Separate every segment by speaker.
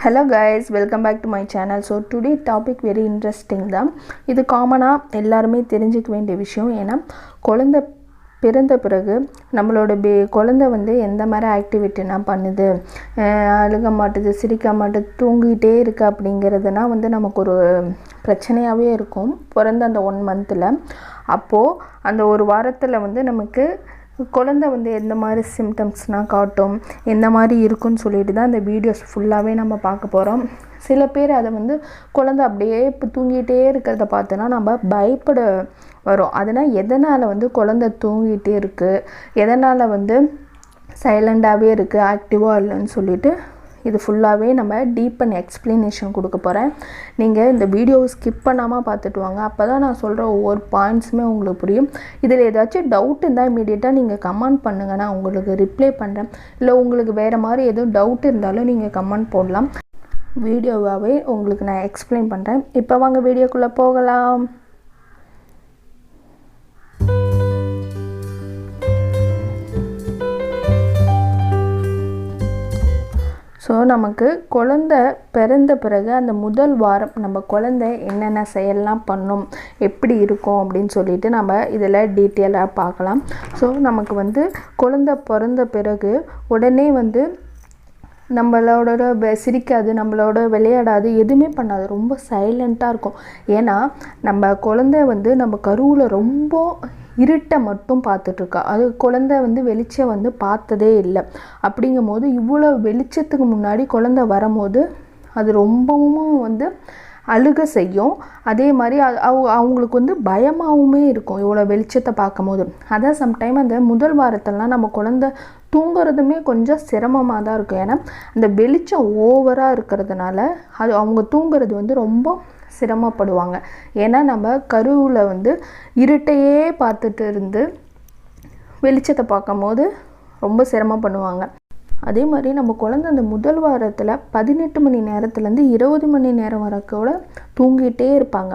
Speaker 1: Hello guys, welcome back to my channel. So today topic very interesting தான். இது காமனா எல்லாருமே தெரிஞ்சுக்க வேண்டிய விஷயம். ஏன்னா குழந்தை பிறந்த பிறகு நம்மளோட குழந்தை வந்து எந்த மாதிரி ஆக்டிவிட்டினா பண்ணுது, அழுக மாட்டுது, சிரிக்க மாட்டுது, தூங்கிட்டே இருக்கு அப்படிங்கிறதுனா வந்து நமக்கு ஒரு பிரச்சனையாகவே இருக்கும் பிறந்த அந்த 1 மந்தில். அப்போது அந்த ஒரு வாரத்தில் வந்து நமக்கு குழந்தை வந்து எந்த மாதிரி சிம்டம்ஸ்னால் காட்டும், எந்த மாதிரி இருக்குன்னு சொல்லிட்டு தான் இந்த வீடியோஸ் ஃபுல்லாகவே நம்ம பார்க்க போகிறோம். சில பேர் அதை வந்து குழந்தை அப்படியே இப்போ தூங்கிட்டே இருக்கிறத பார்த்தோன்னா நம்ம பயப்பட வரும். அதனால் எதனால் வந்து குழந்தை தூங்கிட்டே இருக்குது, எதனால் வந்து சைலண்டாகவே இருக்குது, ஆக்டிவாக இல்லைன்னு சொல்லிட்டு இது ஃபுல்லாகவே நம்ம டீப் அண்ட் எக்ஸ்ப்ளனேஷன் கொடுக்க போகிறேன். நீங்கள் இந்த வீடியோவை ஸ்கிப் பண்ணாமல் பார்த்துட்டு வாங்க. அப்போ தான் நான் சொல்கிற ஒவ்வொரு பாயிண்ட்ஸுமே உங்களுக்கு புரியும். இதில் ஏதாச்சும் டவுட் இருந்தால் இமீடியட்டாக நீங்கள் கமெண்ட் பண்ணுங்கள், நான் உங்களுக்கு ரிப்ளை பண்ணுறேன். இல்லை உங்களுக்கு வேறு மாதிரி எதுவும் டவுட் இருந்தாலும் நீங்கள் கமெண்ட் போடலாம். வீடியோவாகவே உங்களுக்கு நான் எக்ஸ்பிளைன் பண்ணுறேன். இப்போ வாங்க வீடியோக்குள்ளே போகலாம். ஸோ நமக்கு குழந்தை பிறந்த பிறகு அந்த முதல் வாரம் நம்ம குழந்தை என்னென்ன செயல்லாம் பண்ணும், எப்படி இருக்கும் அப்படின்னு சொல்லிட்டு நம்ம இதில் டீட்டெயிலாக பார்க்கலாம். ஸோ நமக்கு வந்து குழந்தை பிறந்த பிறகு உடனே வந்து நம்மளோட சிரிக்காது, நம்மளோட விளையாடாது, எதுவுமே பண்ணாது, ரொம்ப சைலண்ட்டாக இருக்கும். ஏன்னா நம்ம குழந்தை வந்து நம்ம கருவில் ரொம்ப இருட்டை மட்டும் பார்த்துட்ருக்கா. அது குழந்தை வந்து வெளிச்சம் வந்து பார்த்ததே இல்லை. அப்படிங்கும் போது இவ்வளோ வெளிச்சத்துக்கு முன்னாடி குழந்தை வரும்போது அது ரொம்பவும் வந்து அழுக செய்யும். அதே மாதிரி அவங்களுக்கு வந்து பயமாகவுமே இருக்கும் இவ்வளோ வெளிச்சத்தை பார்க்கும் போது. அதான் சம்டைம் அந்த முதல் வாரத்திலலாம் நம்ம குழந்தை தூங்குறதுமே கொஞ்சம் சிரமமாக தான் இருக்கும். ஏன்னா அந்த வெளிச்சம் ஓவராக இருக்கிறதுனால அது அவங்க தூங்குறது வந்து ரொம்ப சிரமப்படுவாங்க. ஏன்னா நம்ம கருவில் வந்து இருட்டையே பார்த்துட்டு இருந்து வெளிச்சத்தை பார்க்கும் போது ரொம்ப சிரமப்படுவாங்க. அதே மாதிரி நம்ம குழந்தை அந்த முதல் வாரத்தில் 18 மணி நேரத்துலேருந்து 20 மணி நேரம் வரைக்கும் கூட தூங்கிட்டே இருப்பாங்க.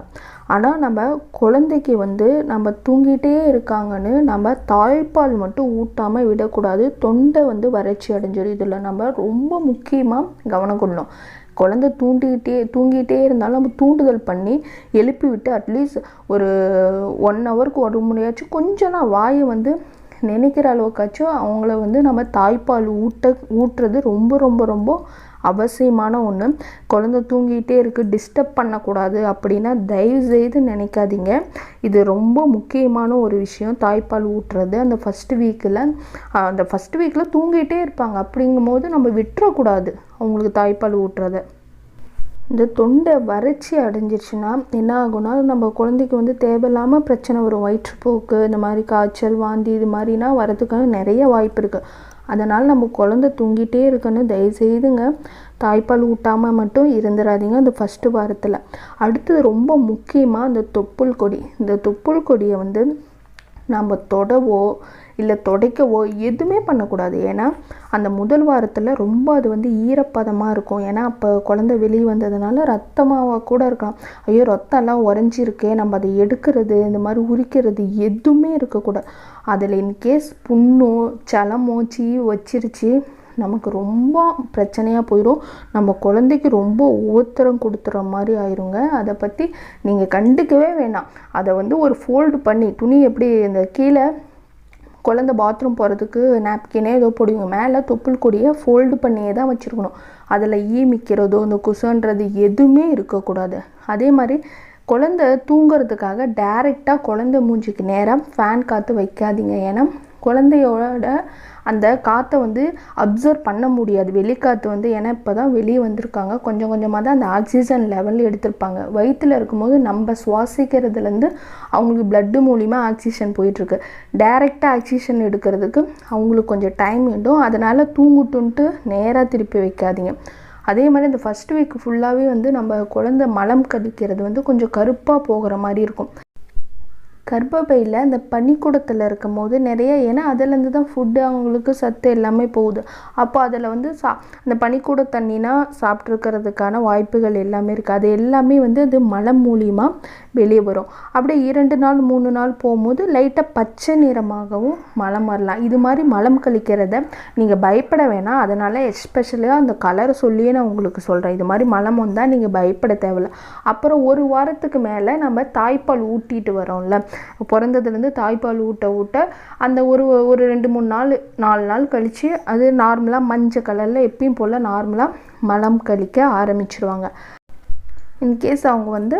Speaker 1: ஆனால் நம்ம குழந்தைக்கு வந்து நம்ம தூங்கிட்டே இருக்காங்கன்னு நம்ம தாய்ப்பால் மட்டும் ஊட்டாமல் விடக்கூடாது. தொண்டை வந்து வறட்சி அடைஞ்சிடும். இதில் நம்ம ரொம்ப முக்கியமாக கவனம் கொள்ளணும். குழந்தை தூங்கிட்டே இருந்தாலும் நம்ம தூண்டுதல் பண்ணி எழுப்பி விட்டு அட்லீஸ்ட் ஒரு 1 ஹவருக்கு ஒரு முறையாச்சும் கொஞ்சம் நான் வாயை வந்து நினைக்கிற அளவுக்காச்சும் அவங்கள வந்து நம்ம தாய்ப்பால் ஊட்டுறது ரொம்ப ரொம்ப ரொம்ப அவசியமான ஒன்று. குழந்தை தூங்கிட்டே இருக்குது, டிஸ்டர்ப் பண்ணக்கூடாது அப்படின்னா தயவுசெய்து நினைக்காதீங்க. இது ரொம்ப முக்கியமான ஒரு விஷயம். தாய்ப்பால் ஊட்டுறது அந்த ஃபஸ்ட்டு வீக்கில் தூங்கிட்டே இருப்பாங்க. அப்படிங்கும் போது நம்ம விட்டுறக்கூடாது அவங்களுக்கு தாய்ப்பால் ஊட்டுறதை. இந்த தொண்டை வறட்சி அடைஞ்சிருச்சுன்னா என்ன ஆகும்னா நம்ம குழந்தைக்கு வந்து தேவையில்லாமல் பிரச்சனை வரும். வயிற்றுப்போக்கு, இந்த மாதிரி காய்ச்சல், வாந்தி, இது மாதிரினா வரதுக்கான நிறைய வாய்ப்பு இருக்குது. அதனால் நம்ம குழந்தை தூங்கிட்டே இருக்குன்னு தயவுசெய்துங்க தாய்ப்பால் ஊட்டாமல் மட்டும் இருந்துடாதீங்க அந்த ஃபஸ்ட்டு வாரத்தில். அடுத்தது ரொம்ப முக்கியமாக இந்த தொப்புள் கொடி. இந்த தொப்புள் கொடியை வந்து நம்ம தொடவோ இல்லை துடைக்கவோ எதுவுமே பண்ணக்கூடாது. ஏன்னா அந்த முதல் வாரத்தில் ரொம்ப அது வந்து ஈரப்பதமாக இருக்கும். ஏன்னா அப்போ குழந்தை வெளியே வந்ததுனால ரத்தமாக கூட இருக்கலாம். ஐயோ ரத்தம்லாம் உறைஞ்சிருக்கே, நம்ம அதை எடுக்கிறது, இந்த மாதிரி உரிக்கிறது எதுவுமே இருக்கக்கூடாது. அதில் இன்கேஸ் புண்ணோ சலமோ வச்சிருச்சு நமக்கு ரொம்ப பிரச்சனையாக போயிடும். நம்ம குழந்தைக்கு ரொம்ப உத்தரம் கொடுத்துற மாதிரி ஆயிருங்க. அதை பற்றி நீங்கள் கண்டுக்கவே வேணாம். அதை வந்து ஒரு ஃபோல்டு பண்ணி துணி எப்படி இந்த கீழே குழந்தை பாத்ரூம் போகிறதுக்கு நாப்கினே ஏதோ போடுவீங்க, மேலே தொப்புள் கொடியை ஃபோல்டு பண்ணியே தான் வச்சுருக்கணும். அதில் ஈமிக்கிறதோ இந்த குசன்றது எதுவுமே இருக்கக்கூடாது. அதே மாதிரி குழந்தை தூங்கிறதுக்காக டைரெக்டாக குழந்தை மூஞ்சிக்கு நேரம் ஃபேன் காற்று வைக்காதீங்க. ஏன்னா குழந்தையோட அந்த காற்றை வந்து அப்சர்வ் பண்ண முடியாது, வெளிக்காற்று வந்து. ஏன்னா இப்போ தான் வெளியே வந்திருக்காங்க, கொஞ்சம் கொஞ்சமாக தான் அந்த ஆக்சிஜன் லெவல் எடுத்திருப்பாங்க. வயிற்றில் இருக்கும்போது நம்ம சுவாசிக்கிறதுலேருந்து அவங்களுக்கு பிளட்டு மூலிமா ஆக்சிஜன் போயிட்டுருக்கு. டைரெக்டாக ஆக்சிஜன் எடுக்கிறதுக்கு அவங்களுக்கு கொஞ்சம் டைம் வேண்டும். அதனால் தூங்குட்டுன்ட்டு நேராக திருப்பி வைக்காதீங்க. அதே மாதிரி இந்த ஃபஸ்ட் வீக் ஃபுல்லாகவே வந்து நம்ம குழந்தை மலம் கடிக்கிறது வந்து கொஞ்சம் கருப்பாக போகிற மாதிரி இருக்கும். கர்ப்பப்பையில் அந்த பனிக்கூடத்தில் இருக்கும் போது நிறைய, ஏன்னா அதிலேருந்து தான் ஃபுட்டு அவங்களுக்கு சத்து எல்லாமே போகுது. அப்போ அதில் வந்து அந்த பனிக்கூட தண்ணினா சாப்பிட்ருக்கிறதுக்கான வாய்ப்புகள் எல்லாமே இருக்குது. அது எல்லாமே வந்து அது மலம் மூலியமாக வெளியே வரும். அப்படியே 2 நாள் 3 நாள் போகும்போது லைட்டாக பச்சை நிறமாகவும் மலம் வரலாம். இது மாதிரி மலம் கழிக்கிறத நீங்கள் பயப்பட வேணாம். அதனால் எஸ்பெஷலியாக அந்த கலரை சொல்லியே நான் உங்களுக்கு சொல்கிறேன். இது மாதிரி மலம் வந்தால் நீங்கள் பயப்பட தேவையில்லை. அப்புறம் 1 வாரத்துக்கு மேலே நம்ம தாய்ப்பால் ஊட்டிட்டு வரோம்ல, பிறந்ததுலேருந்து தாய்ப்பால் ஊட்ட அந்த ஒரு 2-3 நாள் 4 நாள் கழித்து அது நார்மலாக மஞ்சள் கலரில் எப்பயும் போல் நார்மலாக மலம் கழிக்க ஆரம்பிச்சிருவாங்க. இன்கேஸ் அவங்க வந்து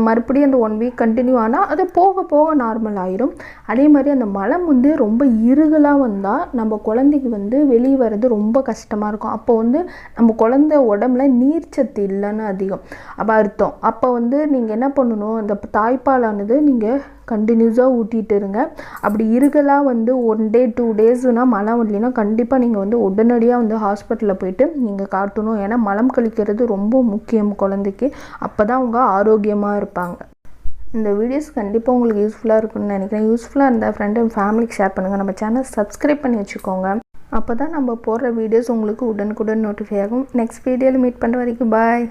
Speaker 1: மறுபடியும் அந்த 1 வீக் கண்டினியூ ஆனால் அது போக போக நார்மல் ஆயிரும். அதே மாதிரி அந்த மலம் வந்து ரொம்ப இறுகலாக வந்தால் நம்ம குழந்தைக்கு வந்து வெளியே வர்றது ரொம்ப கஷ்டமாக இருக்கும். அப்போ வந்து நம்ம குழந்தை உடம்புல நீர்ச்சத்து இல்லைன்னு அதிகம் அப்போ அர்த்தம். அப்போ வந்து நீங்கள் என்ன பண்ணணும், அந்த தாய்ப்பாலானது நீங்கள் கண்டினியூஸாக ஊட்டிகிட்டு இருங்க. அப்படி இறுகலாக வந்து 1 டே 2 டேஸ்னால் மலம் இல்லைன்னா கண்டிப்பாக நீங்கள் வந்து உடனடியாக வந்து ஹாஸ்பிட்டலில் போயிட்டு நீங்கள் காட்டணும். ஏன்னா மலம் கழிக்கிறது ரொம்ப முக்கியம் குழந்தைக்கு. அப்போ தான் அவங்க ஆரோக்கியமாக இருப்பாங்க. இந்த வீடியோஸ் கண்டிப்பாக உங்களுக்கு யூஸ்ஃபுல்லாக இருக்குன்னு நினைக்கிறேன். யூஸ்ஃபுல்லாக இருந்தால் ஃப்ரெண்ட் அண்ட் ஃபேமிலிக்கு ஷேர் பண்ணுங்கள். நம்ம சேனல் சப்ஸ்கிரைப் பண்ணி வச்சுக்கோங்க. அப்போ தான் நம்ம போடுற வீடியோஸ் உங்களுக்கு உடனுக்குடன் நோட்டிஃபை ஆகும். நெக்ஸ்ட் வீடியோவில் மீட் பண்ணுற வரைக்கும் பாய்.